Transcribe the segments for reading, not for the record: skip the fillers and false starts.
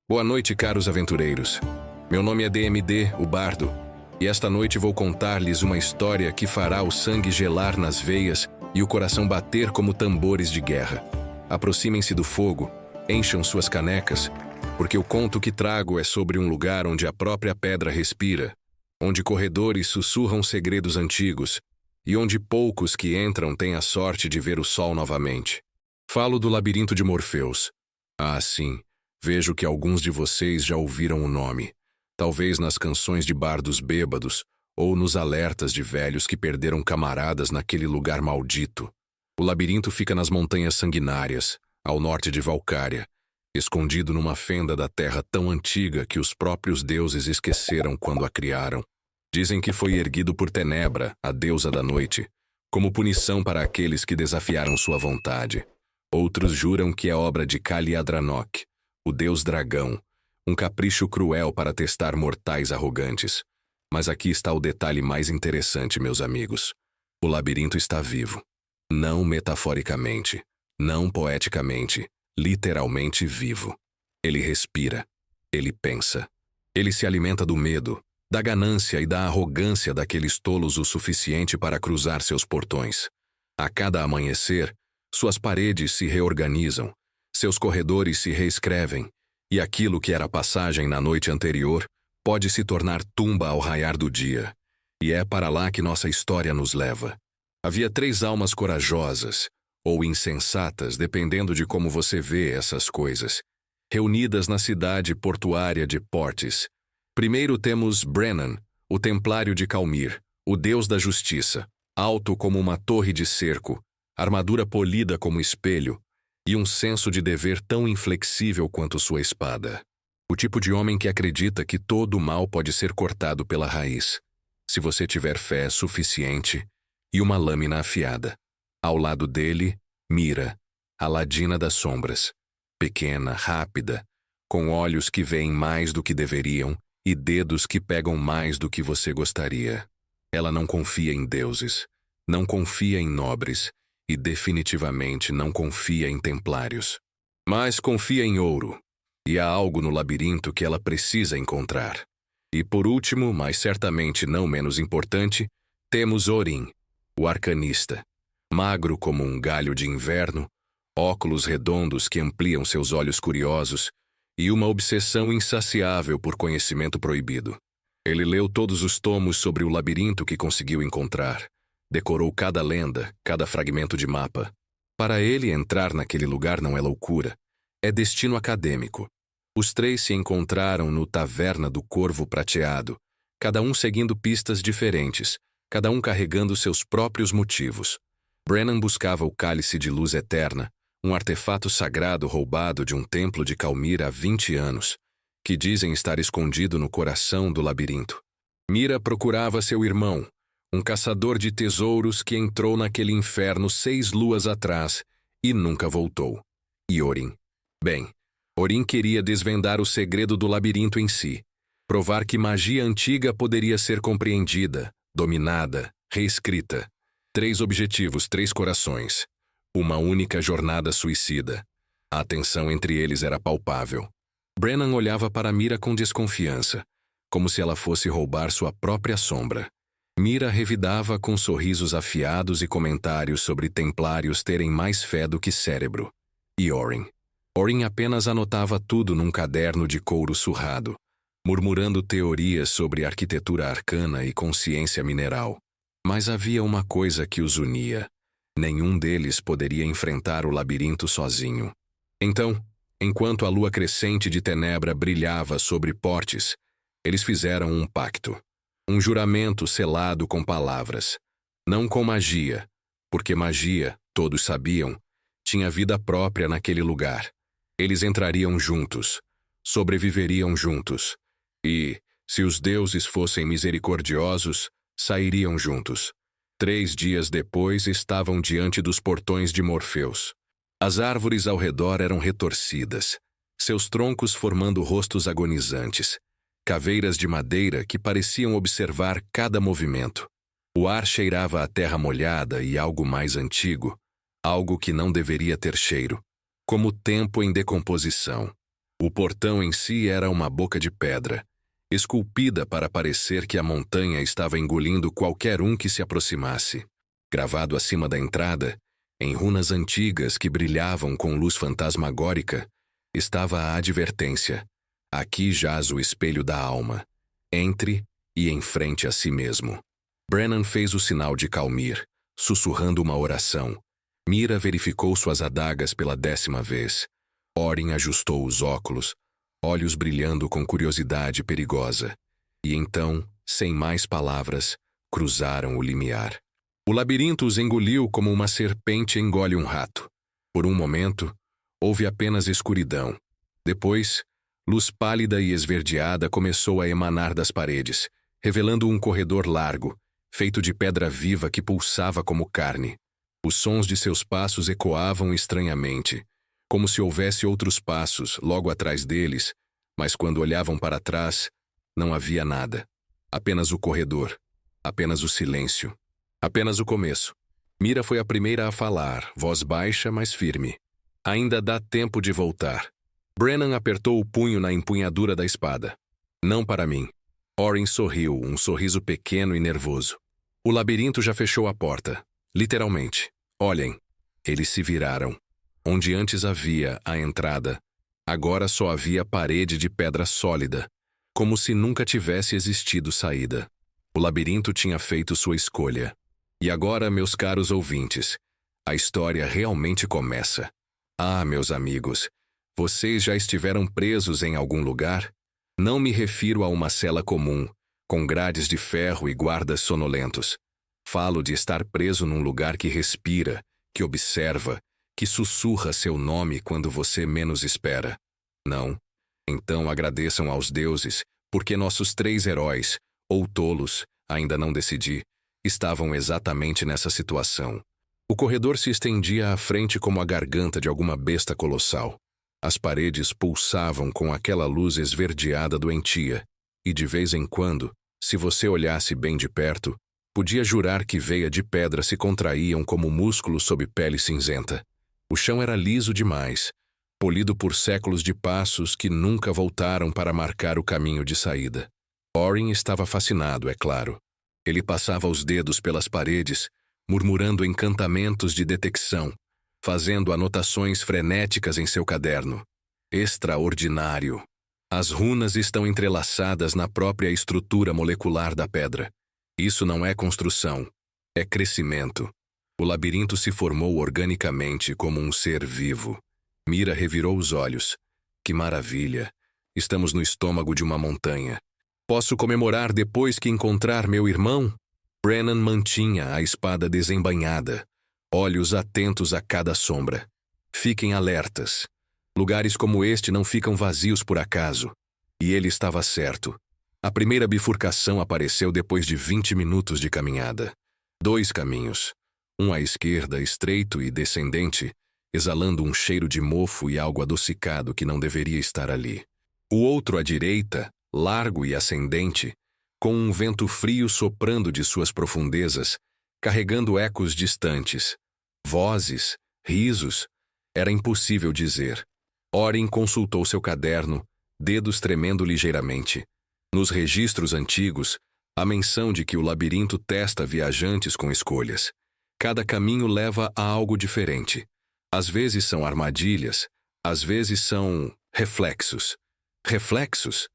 Boa noite, caros aventureiros. Meu nome é DMD, o Bardo, e esta noite vou contar-lhes uma história que fará o sangue gelar nas veias e o coração bater como tambores de guerra. Aproximem-se do fogo, encham suas canecas, porque o conto que trago é sobre um lugar onde a própria pedra respira, onde corredores sussurram segredos antigos e onde poucos que entram têm a sorte de ver o sol novamente. Falo do Labirinto de Morfeus. Ah, sim. Vejo que alguns de vocês já ouviram o nome, talvez nas canções de bardos bêbados ou nos alertas de velhos que perderam camaradas naquele lugar maldito. O labirinto fica nas Montanhas Sanguinárias, ao norte de Valcária, escondido numa fenda da terra tão antiga que os próprios deuses esqueceram quando a criaram. Dizem que foi erguido por Tenebra, a deusa da noite, como punição para aqueles que desafiaram sua vontade. Outros juram que é obra de Kali-Adranok, o deus dragão, um capricho cruel para testar mortais arrogantes. Mas aqui está o detalhe mais interessante, meus amigos. O labirinto está vivo. Não metaforicamente, não poeticamente, literalmente vivo. Ele respira, ele pensa. Ele se alimenta do medo, da ganância e da arrogância daqueles tolos o suficiente para cruzar seus portões. A cada amanhecer, suas paredes se reorganizam, seus corredores se reescrevem, e aquilo que era passagem na noite anterior pode se tornar tumba ao raiar do dia. E é para lá que nossa história nos leva. Havia 3 almas corajosas, ou insensatas, dependendo de como você vê essas coisas, reunidas na cidade portuária de Portis. Primeiro temos Brennan, o Templário de Calmir, o deus da justiça, alto como uma torre de cerco, armadura polida como espelho, e um senso de dever tão inflexível quanto sua espada. O tipo de homem que acredita que todo o mal pode ser cortado pela raiz, se você tiver fé suficiente e uma lâmina afiada. Ao lado dele, Mira, a ladina das sombras, pequena, rápida, com olhos que veem mais do que deveriam e dedos que pegam mais do que você gostaria. Ela não confia em deuses, não confia em nobres, e definitivamente não confia em templários. Mas confia em ouro, e há algo no labirinto que ela precisa encontrar. E por último, mas certamente não menos importante, temos Orin, o arcanista. Magro como um galho de inverno, óculos redondos que ampliam seus olhos curiosos e uma obsessão insaciável por conhecimento proibido. Ele leu todos os tomos sobre o labirinto que conseguiu encontrar. Decorou cada lenda, cada fragmento de mapa. Para ele, entrar naquele lugar não é loucura. É destino acadêmico. Os 3 se encontraram no Taverna do Corvo Prateado, cada um seguindo pistas diferentes, cada um carregando seus próprios motivos. Brennan buscava o cálice de luz eterna, um artefato sagrado roubado de um templo de Calmir há 20 anos, que dizem estar escondido no coração do labirinto. Mira procurava seu irmão, um caçador de tesouros que entrou naquele inferno 6 luas atrás e nunca voltou. E Orin? Bem, Orin queria desvendar o segredo do labirinto em si, provar que magia antiga poderia ser compreendida, dominada, reescrita. 3 objetivos, 3 corações. Uma única jornada suicida. A tensão entre eles era palpável. Brennan olhava para Mira com desconfiança, como se ela fosse roubar sua própria sombra. Mira revidava com sorrisos afiados e comentários sobre templários terem mais fé do que cérebro. E Orin? Orin apenas anotava tudo num caderno de couro surrado, murmurando teorias sobre arquitetura arcana e consciência mineral. Mas havia uma coisa que os unia. Nenhum deles poderia enfrentar o labirinto sozinho. Então, enquanto a lua crescente de Tenebra brilhava sobre Portis, eles fizeram um pacto. Um juramento selado com palavras. Não com magia, porque magia, todos sabiam, tinha vida própria naquele lugar. Eles entrariam juntos, sobreviveriam juntos. E, se os deuses fossem misericordiosos, sairiam juntos. 3 dias depois estavam diante dos portões de Morfeus. As árvores ao redor eram retorcidas, seus troncos formando rostos agonizantes. Caveiras de madeira que pareciam observar cada movimento. O ar cheirava a terra molhada e algo mais antigo, algo que não deveria ter cheiro, como o tempo em decomposição. O portão em si era uma boca de pedra, esculpida para parecer que a montanha estava engolindo qualquer um que se aproximasse. Gravado acima da entrada, em runas antigas que brilhavam com luz fantasmagórica, estava a advertência: aqui jaz o espelho da alma. Entre e enfrente a si mesmo. Brennan fez o sinal de Calmir, sussurrando uma oração. Mira verificou suas adagas pela 10ª vez. Orin ajustou os óculos, olhos brilhando com curiosidade perigosa. E então, sem mais palavras, cruzaram o limiar. O labirinto os engoliu como uma serpente engole um rato. Por um momento, houve apenas escuridão. Depois, luz pálida e esverdeada começou a emanar das paredes, revelando um corredor largo, feito de pedra viva que pulsava como carne. Os sons de seus passos ecoavam estranhamente, como se houvesse outros passos logo atrás deles, mas quando olhavam para trás, não havia nada. Apenas o corredor, apenas o silêncio, apenas o começo. Mira foi a primeira a falar, voz baixa, mas firme. Ainda dá tempo de voltar. Brennan apertou o punho na empunhadura da espada. Não para mim. Orin sorriu, um sorriso pequeno e nervoso. O labirinto já fechou a porta. Literalmente. Olhem. Eles se viraram. Onde antes havia a entrada, agora só havia parede de pedra sólida, como se nunca tivesse existido saída. O labirinto tinha feito sua escolha. E agora, meus caros ouvintes, a história realmente começa. Ah, meus amigos, vocês já estiveram presos em algum lugar? Não me refiro a uma cela comum, com grades de ferro e guardas sonolentos. Falo de estar preso num lugar que respira, que observa, que sussurra seu nome quando você menos espera. Não? Então agradeçam aos deuses, porque nossos 3 heróis, ou tolos, ainda não decidi, estavam exatamente nessa situação. O corredor se estendia à frente como a garganta de alguma besta colossal. As paredes pulsavam com aquela luz esverdeada doentia, e de vez em quando, se você olhasse bem de perto, podia jurar que veias de pedra se contraíam como músculos sob pele cinzenta. O chão era liso demais, polido por séculos de passos que nunca voltaram para marcar o caminho de saída. Orin estava fascinado, é claro. Ele passava os dedos pelas paredes, murmurando encantamentos de detecção, fazendo anotações frenéticas em seu caderno. Extraordinário! As runas estão entrelaçadas na própria estrutura molecular da pedra. Isso não é construção, é crescimento. O labirinto se formou organicamente como um ser vivo. Mira revirou os olhos. Que maravilha! Estamos no estômago de uma montanha. Posso comemorar depois que encontrar meu irmão? Brennan mantinha a espada desembainhada, olhos atentos a cada sombra. Fiquem alertas. Lugares como este não ficam vazios por acaso. E ele estava certo. A primeira bifurcação apareceu depois de 20 minutos de caminhada. 2 caminhos. Um à esquerda, estreito e descendente, exalando um cheiro de mofo e algo adocicado que não deveria estar ali. O outro à direita, largo e ascendente, com um vento frio soprando de suas profundezas, carregando ecos distantes. Vozes, risos, era impossível dizer. Orin consultou seu caderno, dedos tremendo ligeiramente. Nos registros antigos, a menção de que o labirinto testa viajantes com escolhas. Cada caminho leva a algo diferente. Às vezes são armadilhas, às vezes são reflexos. Reflexos?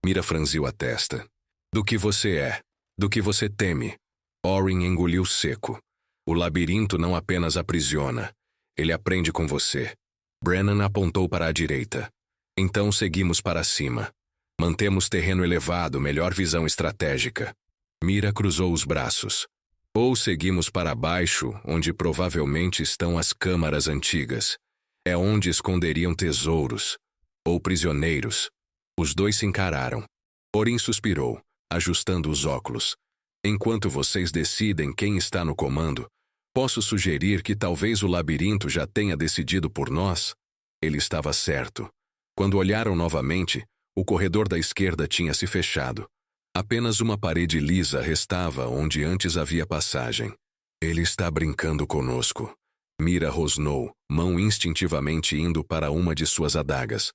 Mira franziu a testa. Do que você é, do que você teme. Orin engoliu seco. O labirinto não apenas aprisiona, ele aprende com você. Brennan apontou para a direita. Então seguimos para cima. Mantemos terreno elevado, melhor visão estratégica. Mira cruzou os braços. Ou seguimos para baixo, onde provavelmente estão as câmaras antigas. É onde esconderiam tesouros. Ou prisioneiros. Os dois se encararam. Orin suspirou, ajustando os óculos. Enquanto vocês decidem quem está no comando, posso sugerir que talvez o labirinto já tenha decidido por nós? Ele estava certo. Quando olharam novamente, o corredor da esquerda tinha se fechado. Apenas uma parede lisa restava onde antes havia passagem. Ele está brincando conosco. Mira rosnou, mão instintivamente indo para uma de suas adagas.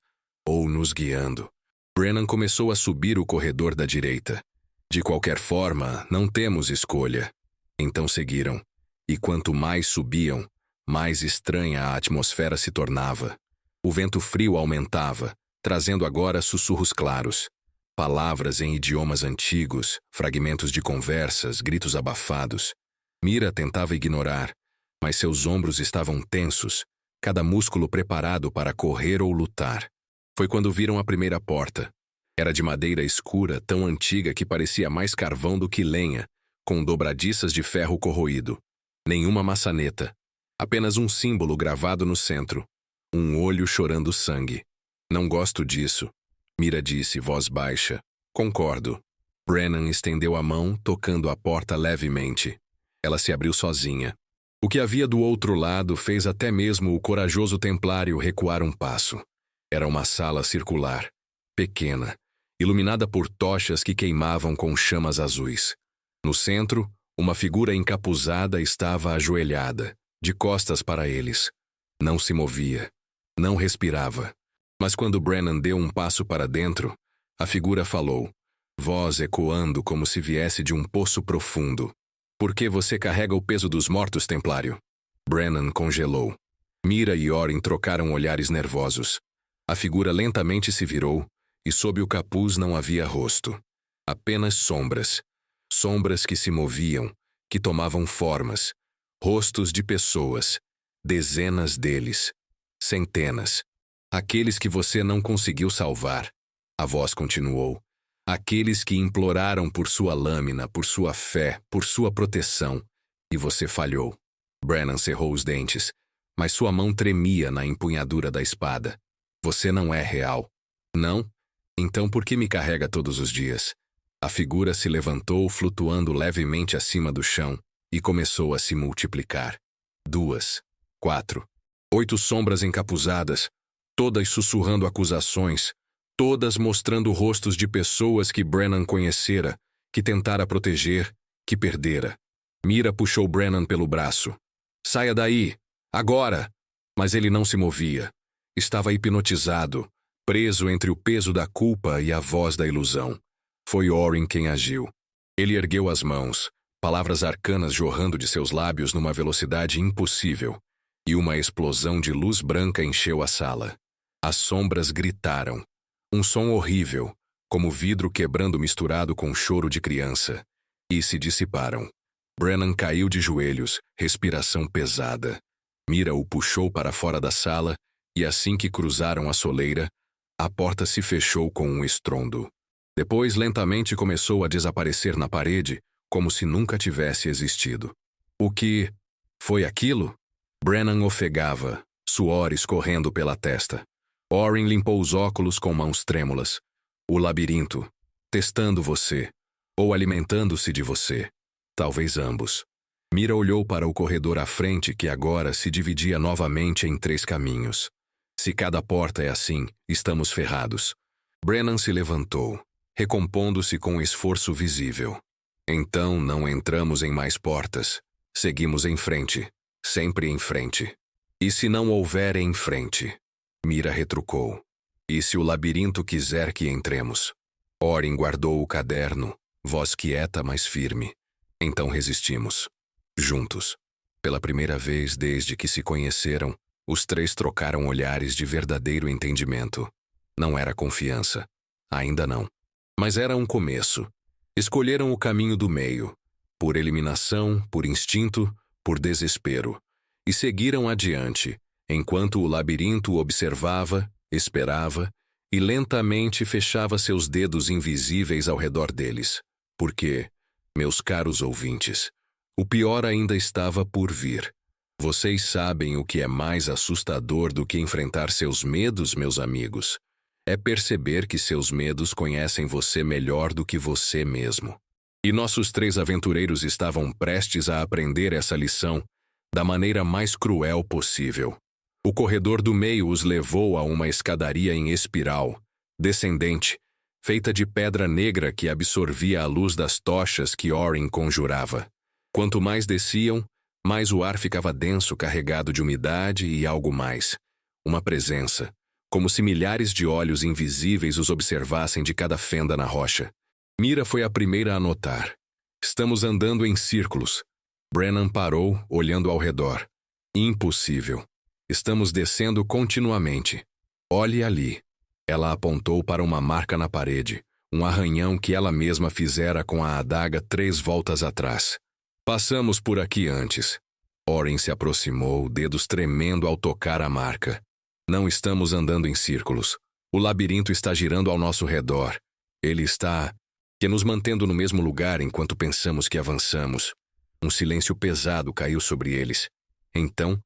ou nos guiando. Brennan começou a subir o corredor da direita. De qualquer forma, não temos escolha. Então seguiram. E quanto mais subiam, mais estranha a atmosfera se tornava. O vento frio aumentava, trazendo agora sussurros claros. Palavras em idiomas antigos, fragmentos de conversas, gritos abafados. Mira tentava ignorar, mas seus ombros estavam tensos, cada músculo preparado para correr ou lutar. Foi quando viram a primeira porta. Era de madeira escura, tão antiga que parecia mais carvão do que lenha, com dobradiças de ferro corroído. Nenhuma maçaneta. Apenas um símbolo gravado no centro. Um olho chorando sangue. Não gosto disso. Mira disse, voz baixa. Concordo. Brennan estendeu a mão, tocando a porta levemente. Ela se abriu sozinha. O que havia do outro lado fez até mesmo o corajoso templário recuar um passo. Era uma sala circular, pequena, iluminada por tochas que queimavam com chamas azuis. No centro, uma figura encapuzada estava ajoelhada, de costas para eles. Não se movia, não respirava. Mas quando Brennan deu um passo para dentro, a figura falou, voz ecoando como se viesse de um poço profundo. Por que você carrega o peso dos mortos, templário? Brennan congelou. Mira e Orin trocaram olhares nervosos. A figura lentamente se virou, e sob o capuz não havia rosto. Apenas sombras. Sombras que se moviam, que tomavam formas. Rostos de pessoas. Dezenas deles. Centenas. Aqueles que você não conseguiu salvar. A voz continuou. Aqueles que imploraram por sua lâmina, por sua fé, por sua proteção. E você falhou. Brennan cerrou os dentes, mas sua mão tremia na empunhadura da espada. Você não é real. Não? Então por que me carrega todos os dias? A figura se levantou, flutuando levemente acima do chão, e começou a se multiplicar. 2, 4, 8 sombras encapuzadas, todas sussurrando acusações, todas mostrando rostos de pessoas que Brennan conhecera, que tentara proteger, que perdera. Mira puxou Brennan pelo braço. Saia daí! Agora! Mas ele não se movia. Estava hipnotizado, preso entre o peso da culpa e a voz da ilusão. Foi Orin quem agiu. Ele ergueu as mãos, palavras arcanas jorrando de seus lábios numa velocidade impossível, e uma explosão de luz branca encheu a sala. As sombras gritaram. Um som horrível, como vidro quebrando misturado com choro de criança, e se dissiparam. Brennan caiu de joelhos, respiração pesada. Mira o puxou para fora da sala, e assim que cruzaram a soleira, a porta se fechou com um estrondo. Depois, lentamente começou a desaparecer na parede, como se nunca tivesse existido. O que foi aquilo? Brennan ofegava, suor escorrendo pela testa. Orin limpou os óculos com mãos trêmulas. O labirinto, testando você, ou alimentando-se de você. Talvez ambos. Mira olhou para o corredor à frente que agora se dividia novamente em 3 caminhos. Se cada porta é assim, estamos ferrados. Brennan se levantou, recompondo-se com esforço visível. Então não entramos em mais portas. Seguimos em frente, sempre em frente. E se não houver em frente? Mira retrucou. E se o labirinto quiser que entremos? Orin guardou o caderno, voz quieta, mas firme. Então resistimos. Juntos. Pela primeira vez desde que se conheceram, os 3 trocaram olhares de verdadeiro entendimento. Não era confiança. Ainda não. Mas era um começo. Escolheram o caminho do meio. Por eliminação, por instinto, por desespero. E seguiram adiante, enquanto o labirinto observava, esperava e lentamente fechava seus dedos invisíveis ao redor deles. Porque, meus caros ouvintes, o pior ainda estava por vir. Vocês sabem o que é mais assustador do que enfrentar seus medos, meus amigos? É perceber que seus medos conhecem você melhor do que você mesmo. E nossos 3 aventureiros estavam prestes a aprender essa lição da maneira mais cruel possível. O corredor do meio os levou a uma escadaria em espiral, descendente, feita de pedra negra que absorvia a luz das tochas que Orin conjurava. Quanto mais desciam, mais o ar ficava denso, carregado de umidade e algo mais. Uma presença, como se milhares de olhos invisíveis os observassem de cada fenda na rocha. Mira foi a primeira a notar. Estamos andando em círculos. Brennan parou, olhando ao redor. Impossível. Estamos descendo continuamente. Olhe ali. Ela apontou para uma marca na parede, um arranhão que ela mesma fizera com a adaga 3 voltas atrás. Passamos por aqui antes. Oren se aproximou, dedos tremendo ao tocar a marca. Não estamos andando em círculos. O labirinto está girando ao nosso redor. Ele está nos mantendo no mesmo lugar enquanto pensamos que avançamos. Um silêncio pesado caiu sobre eles. Então,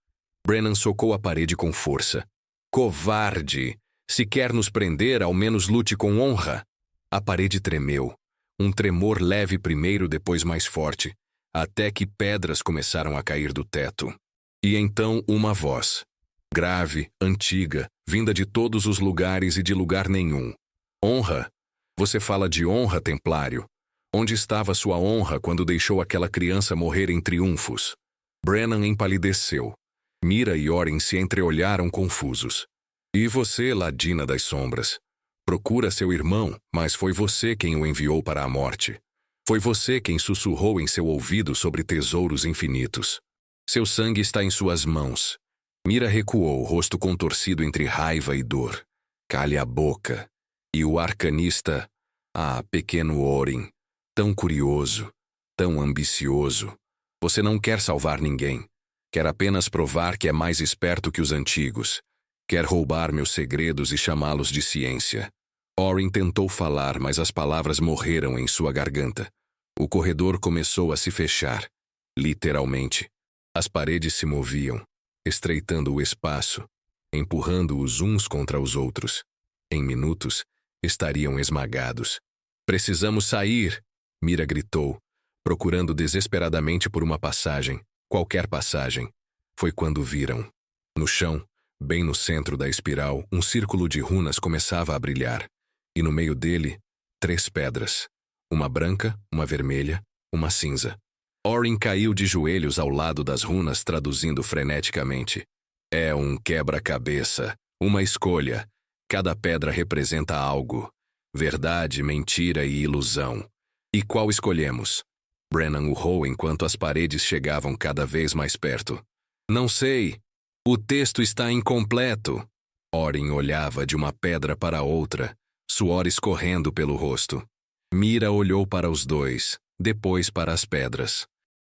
Brennan socou a parede com força. Covarde! Se quer nos prender, ao menos lute com honra. A parede tremeu. Um tremor leve primeiro, depois mais forte, até que pedras começaram a cair do teto. E então uma voz, grave, antiga, vinda de todos os lugares e de lugar nenhum. Honra? Você fala de honra, Templário? Onde estava sua honra quando deixou aquela criança morrer em triunfos? Brennan empalideceu. Mira e Oren se entreolharam confusos. E você, Ladina das Sombras? Procura seu irmão, mas foi você quem o enviou para a morte. Foi você quem sussurrou em seu ouvido sobre tesouros infinitos. Seu sangue está em suas mãos. Mira recuou, o rosto contorcido entre raiva e dor. Cale a boca. E o arcanista, pequeno Oren, tão curioso, tão ambicioso. Você não quer salvar ninguém. Quer apenas provar que é mais esperto que os antigos. Quer roubar meus segredos e chamá-los de ciência. Oren tentou falar, mas as palavras morreram em sua garganta. O corredor começou a se fechar. Literalmente. As paredes se moviam, estreitando o espaço, empurrando-os uns contra os outros. Em minutos, estariam esmagados. Precisamos sair! Mira gritou, procurando desesperadamente por uma passagem, qualquer passagem. Foi quando viram. No chão, bem no centro da espiral, um círculo de runas começava a brilhar. E no meio dele, 3 pedras. Uma branca, uma vermelha, uma cinza. Oren caiu de joelhos ao lado das runas, traduzindo freneticamente. É um quebra-cabeça, uma escolha. Cada pedra representa algo. Verdade, mentira e ilusão. E qual escolhemos? Brennan urrou enquanto as paredes chegavam cada vez mais perto. Não sei. O texto está incompleto. Oren olhava de uma pedra para outra, suor escorrendo pelo rosto. Mira olhou para os dois, depois para as pedras.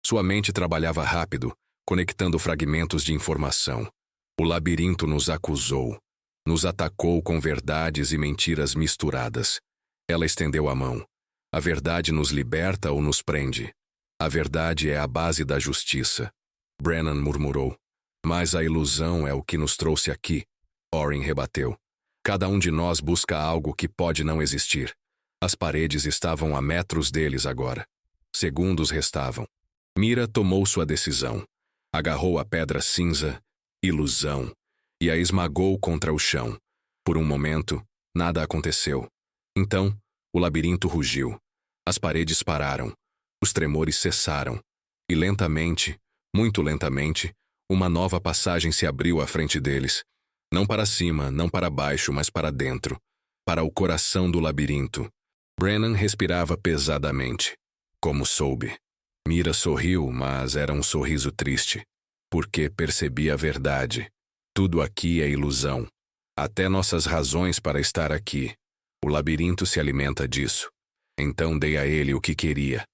Sua mente trabalhava rápido, conectando fragmentos de informação. O labirinto nos acusou. Nos atacou com verdades e mentiras misturadas. Ela estendeu a mão. A verdade nos liberta ou nos prende. A verdade é a base da justiça. Brennan murmurou. Mas a ilusão é o que nos trouxe aqui. Oren rebateu. Cada um de nós busca algo que pode não existir. As paredes estavam a metros deles agora. Segundos restavam. Mira tomou sua decisão. Agarrou a pedra cinza, ilusão, e a esmagou contra o chão. Por um momento, nada aconteceu. Então, o labirinto rugiu. As paredes pararam. Os tremores cessaram. E lentamente, muito lentamente, uma nova passagem se abriu à frente deles. Não para cima, não para baixo, mas para dentro. Para o coração do labirinto. Brennan respirava pesadamente. Como soube. Mira sorriu, mas era um sorriso triste. Porque percebia a verdade. Tudo aqui é ilusão. Até nossas razões para estar aqui. O labirinto se alimenta disso. Então dei a ele o que queria.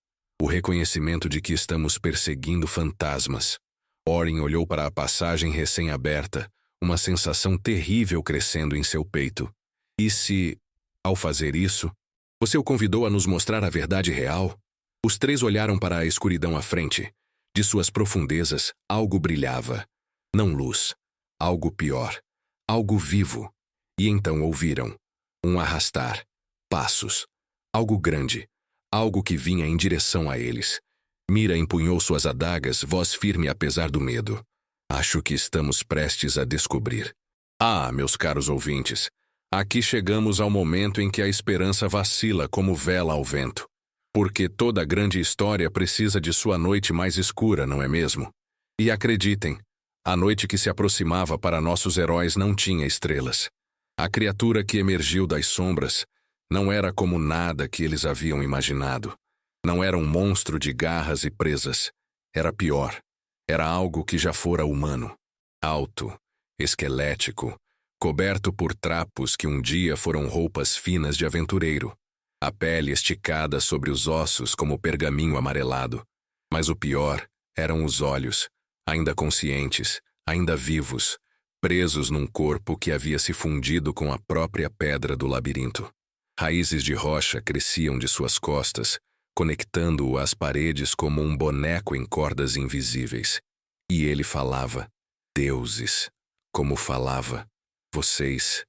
O reconhecimento de que estamos perseguindo fantasmas. Oren olhou para a passagem recém-aberta, uma sensação terrível crescendo em seu peito. E se, ao fazer isso, você o convidou a nos mostrar a verdade real? Os 3 olharam para a escuridão à frente. De suas profundezas, algo brilhava. Não luz. Algo pior. Algo vivo. E então ouviram. Um arrastar. Passos. Algo grande. Algo que vinha em direção a eles. Mira empunhou suas adagas, voz firme apesar do medo. Acho que estamos prestes a descobrir. Meus caros ouvintes, aqui chegamos ao momento em que a esperança vacila como vela ao vento. Porque toda grande história precisa de sua noite mais escura, não é mesmo? E acreditem, a noite que se aproximava para nossos heróis não tinha estrelas. A criatura que emergiu das sombras não era como nada que eles haviam imaginado. Não era um monstro de garras e presas. Era pior. Era algo que já fora humano. Alto, esquelético, coberto por trapos que um dia foram roupas finas de aventureiro. A pele esticada sobre os ossos como pergaminho amarelado. Mas o pior eram os olhos, ainda conscientes, ainda vivos, presos num corpo que havia se fundido com a própria pedra do labirinto. Raízes de rocha cresciam de suas costas, conectando-o às paredes como um boneco em cordas invisíveis. E ele falava: deuses, como falava, vocês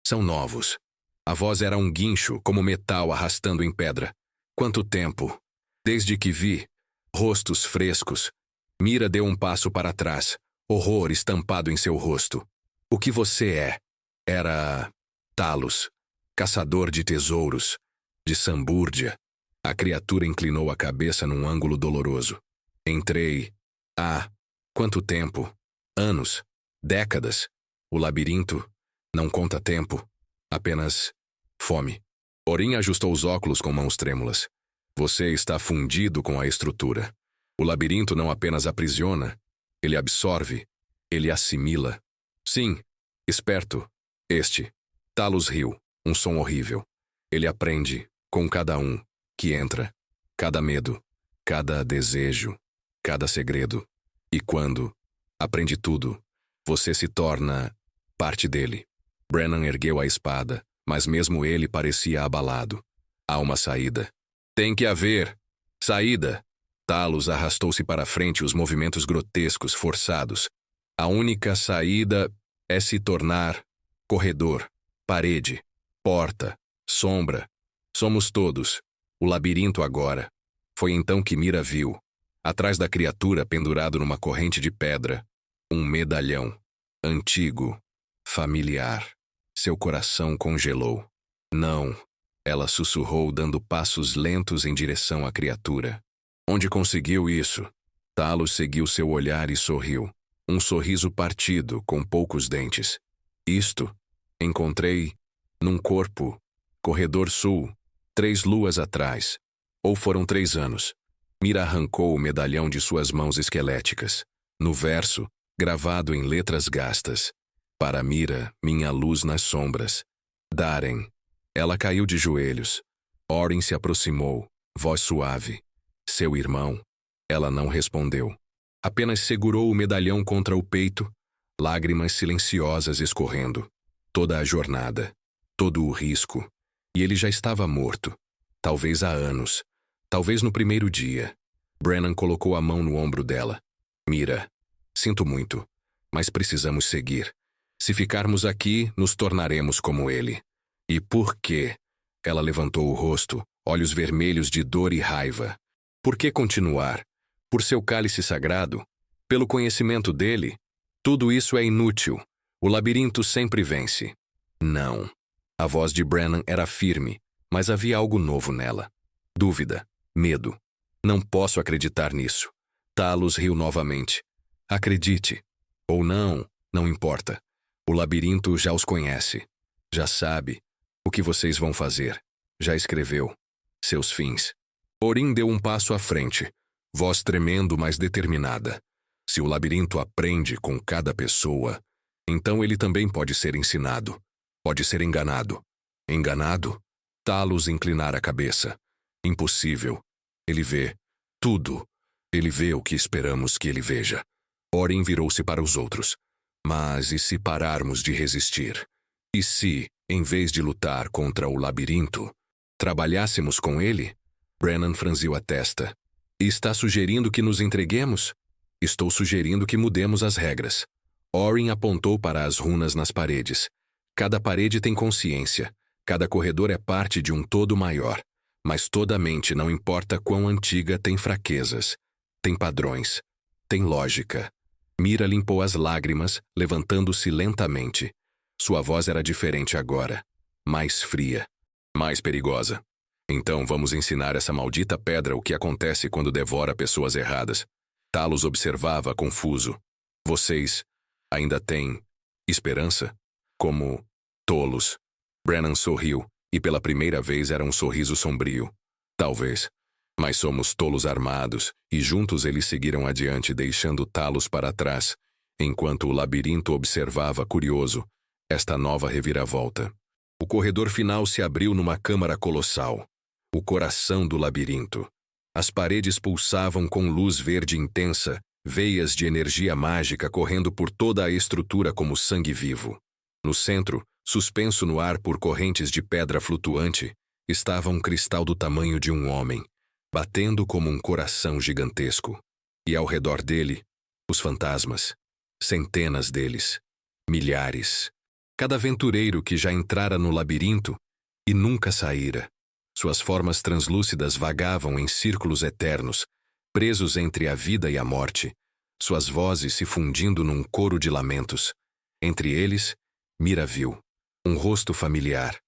são novos. A voz era um guincho, como metal arrastando em pedra. Quanto tempo? Desde que vi. Rostos frescos. Mira deu um passo para trás, horror estampado em seu rosto. O que você é? Era Talos, caçador de tesouros, de Sambúrdia. A criatura inclinou a cabeça num ângulo doloroso. Entrei. Quanto tempo? Anos. Décadas. O labirinto não conta tempo. Apenas fome. Orin ajustou os óculos com mãos trêmulas. Você está fundido com a estrutura. O labirinto não apenas aprisiona, ele absorve, ele assimila. Sim, esperto. Talos riu, um som horrível. Ele aprende, com cada um, que entra. Cada medo, cada desejo, cada segredo. E quando aprende tudo, você se torna parte dele. Brennan ergueu a espada, mas mesmo ele parecia abalado. Há uma saída. Tem que haver. Saída. Talos arrastou-se para frente, os movimentos grotescos, forçados. A única saída é se tornar corredor, parede, porta, sombra. Somos todos. O labirinto agora. Foi então que Mira viu, atrás da criatura pendurado numa corrente de pedra, um medalhão. Antigo. Familiar. Seu coração congelou. Não. Ela sussurrou, dando passos lentos em direção à criatura. Onde conseguiu isso? Talos seguiu seu olhar e sorriu. Um sorriso partido, com poucos dentes. Isto? Encontrei num corpo. Corredor sul. 3 luas atrás. Ou foram 3 anos. Mira arrancou o medalhão de suas mãos esqueléticas. No verso, gravado em letras gastas. Para Mira, minha luz nas sombras. Daren. Ela caiu de joelhos. Orin se aproximou, voz suave. Seu irmão. Ela não respondeu. Apenas segurou o medalhão contra o peito, lágrimas silenciosas escorrendo. Toda a jornada, todo o risco. E ele já estava morto. Talvez há anos. Talvez no primeiro dia. Brennan colocou a mão no ombro dela. Mira, sinto muito, mas precisamos seguir. Se ficarmos aqui, nos tornaremos como ele. E por quê? Ela levantou o rosto, olhos vermelhos de dor e raiva. Por que continuar? Por seu cálice sagrado? Pelo conhecimento dele? Tudo isso é inútil. O labirinto sempre vence. Não. A voz de Brennan era firme, mas havia algo novo nela. Dúvida. Medo. Não posso acreditar nisso. Talos riu novamente. Acredite. Ou não, não importa. O labirinto já os conhece. Já sabe o que vocês vão fazer. Já escreveu. Seus fins. Orin deu um passo à frente, voz tremendo, mas determinada. Se o labirinto aprende com cada pessoa, então ele também pode ser ensinado. Pode ser enganado. Enganado? Talos inclinar a cabeça. Impossível. Ele vê tudo. Ele vê o que esperamos que ele veja. Orin virou-se para os outros. Mas e se pararmos de resistir? E se, em vez de lutar contra o labirinto, trabalhássemos com ele? Brennan franziu a testa. E está sugerindo que nos entreguemos? Estou sugerindo que mudemos as regras. Orin apontou para as runas nas paredes. Cada parede tem consciência. Cada corredor é parte de um todo maior. Mas toda mente, não importa quão antiga, tem fraquezas. Tem padrões. Tem lógica. Mira limpou as lágrimas, levantando-se lentamente. Sua voz era diferente agora. Mais fria. Mais perigosa. Então vamos ensinar essa maldita pedra o que acontece quando devora pessoas erradas. Talos observava, confuso. Vocês ainda têm esperança? Como Tolos. Brennan sorriu, e pela primeira vez era um sorriso sombrio. Talvez. Mas somos tolos armados, e juntos eles seguiram adiante, deixando Talos para trás, enquanto o labirinto observava, curioso, esta nova reviravolta. O corredor final se abriu numa câmara colossal. O coração do labirinto. As paredes pulsavam com luz verde intensa, veias de energia mágica correndo por toda a estrutura como sangue vivo. No centro, suspenso no ar por correntes de pedra flutuante, estava um cristal do tamanho de um homem, batendo como um coração gigantesco. E ao redor dele, os fantasmas. Centenas deles. Milhares. Cada aventureiro que já entrara no labirinto e nunca saíra. Suas formas translúcidas vagavam em círculos eternos, presos entre a vida e a morte, suas vozes se fundindo num coro de lamentos. Entre eles, Mira viu um rosto familiar,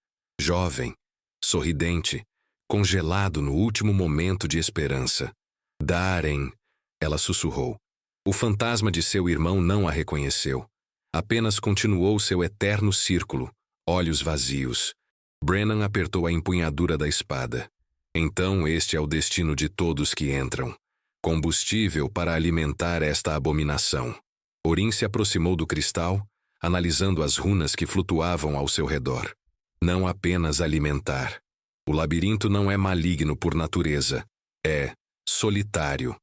jovem, sorridente, congelado no último momento de esperança. Darren, ela sussurrou. O fantasma de seu irmão não a reconheceu. Apenas continuou seu eterno círculo, olhos vazios. Brennan apertou a empunhadura da espada. Então este é o destino de todos que entram. Combustível para alimentar esta abominação. Orin se aproximou do cristal, analisando as runas que flutuavam ao seu redor. Não apenas alimentar. O labirinto não é maligno por natureza. É solitário.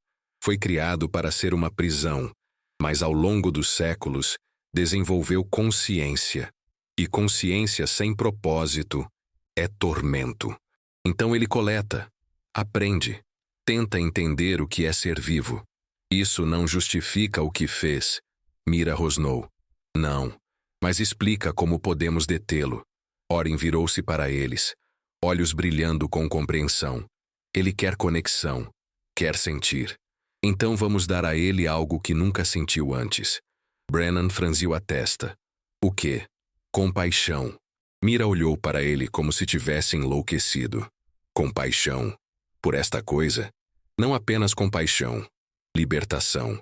Foi criado para ser uma prisão, mas ao longo dos séculos desenvolveu consciência. E consciência sem propósito é tormento. Então ele coleta, aprende, tenta entender o que é ser vivo. Isso não justifica o que fez, Mira rosnou. Não, mas explica como podemos detê-lo. Orin virou-se para eles, olhos brilhando com compreensão. Ele quer conexão, quer sentir. Então vamos dar a ele algo que nunca sentiu antes. Brennan franziu a testa. O quê? Compaixão. Mira olhou para ele como se tivesse enlouquecido. Compaixão. Por esta coisa? Não apenas compaixão. Libertação.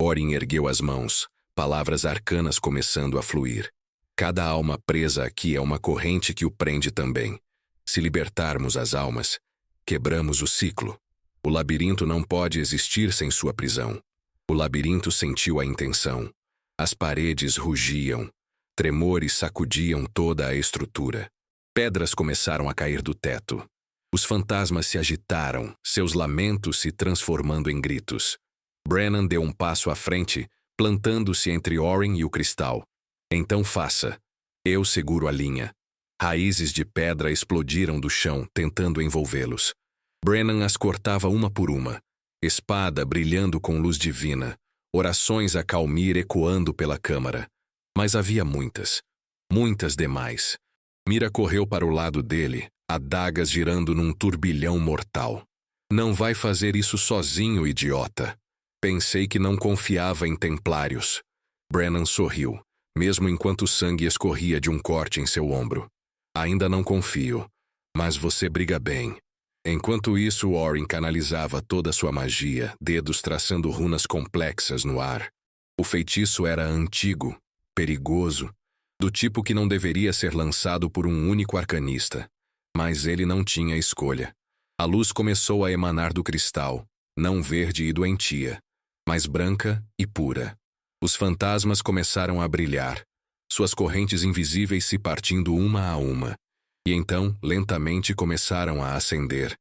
Orin ergueu as mãos, palavras arcanas começando a fluir. Cada alma presa aqui é uma corrente que o prende também. Se libertarmos as almas, quebramos o ciclo. O labirinto não pode existir sem sua prisão. O labirinto sentiu a intenção. As paredes rugiam. Tremores sacudiam toda a estrutura. Pedras começaram a cair do teto. Os fantasmas se agitaram, seus lamentos se transformando em gritos. Brennan deu um passo à frente, plantando-se entre Orin e o cristal. Então faça. Eu seguro a linha. Raízes de pedra explodiram do chão, tentando envolvê-los. Brennan as cortava uma por uma. Espada brilhando com luz divina. Orações a Calmir ecoando pela câmara. Mas havia muitas. Muitas demais. Mira correu para o lado dele, adagas girando num turbilhão mortal. Não vai fazer isso sozinho, idiota. Pensei que não confiava em templários. Brennan sorriu, mesmo enquanto o sangue escorria de um corte em seu ombro. Ainda não confio, mas você briga bem. Enquanto isso, Orin canalizava toda sua magia, dedos traçando runas complexas no ar. O feitiço era antigo, perigoso, do tipo que não deveria ser lançado por um único arcanista. Mas ele não tinha escolha. A luz começou a emanar do cristal, não verde e doentia, mas branca e pura. Os fantasmas começaram a brilhar, suas correntes invisíveis se partindo uma a uma. E então, lentamente começaram a acender,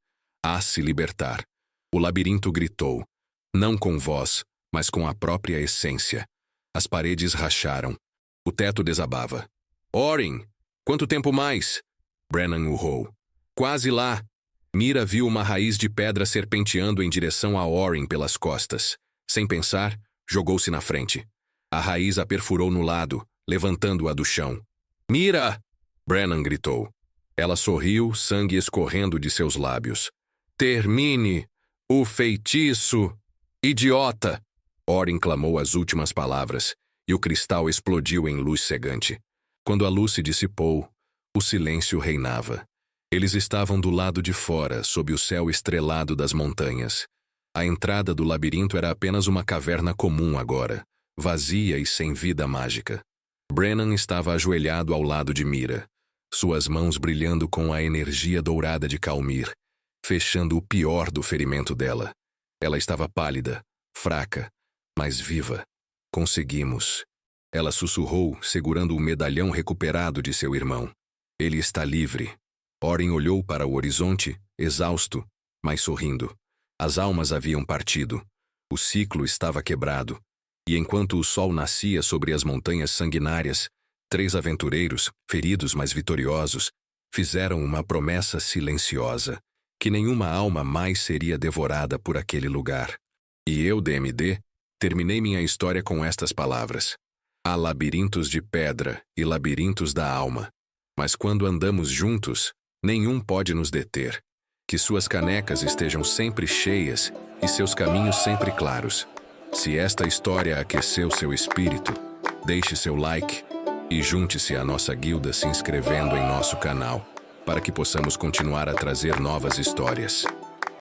a se libertar. O labirinto gritou, não com voz, mas com a própria essência. As paredes racharam. O teto desabava. Orin! Quanto tempo mais? Brennan urrou. Quase lá! Mira viu uma raiz de pedra serpenteando em direção a Orin pelas costas. Sem pensar, jogou-se na frente. A raiz a perfurou no lado, levantando-a do chão. Mira! Brennan gritou. Ela sorriu, sangue escorrendo de seus lábios. Termine o feitiço! Idiota! Orin clamou as últimas palavras, e o cristal explodiu em luz cegante. Quando a luz se dissipou, o silêncio reinava. Eles estavam do lado de fora, sob o céu estrelado das montanhas. A entrada do labirinto era apenas uma caverna comum agora, vazia e sem vida mágica. Brennan estava ajoelhado ao lado de Mira, suas mãos brilhando com a energia dourada de Calmir, fechando o pior do ferimento dela. Ela estava pálida, fraca, mas viva. Conseguimos. Ela sussurrou, segurando o medalhão recuperado de seu irmão. Ele está livre. Oren olhou para o horizonte, exausto, mas sorrindo. As almas haviam partido. O ciclo estava quebrado. E enquanto o sol nascia sobre as montanhas sanguinárias, 3 aventureiros, feridos mas vitoriosos, fizeram uma promessa silenciosa, que nenhuma alma mais seria devorada por aquele lugar. E eu, DMD, terminei minha história com estas palavras. Há labirintos de pedra e labirintos da alma, mas quando andamos juntos, nenhum pode nos deter. Que suas canecas estejam sempre cheias e seus caminhos sempre claros. Se esta história aqueceu seu espírito, deixe seu like e junte-se à nossa guilda se inscrevendo em nosso canal, para que possamos continuar a trazer novas histórias.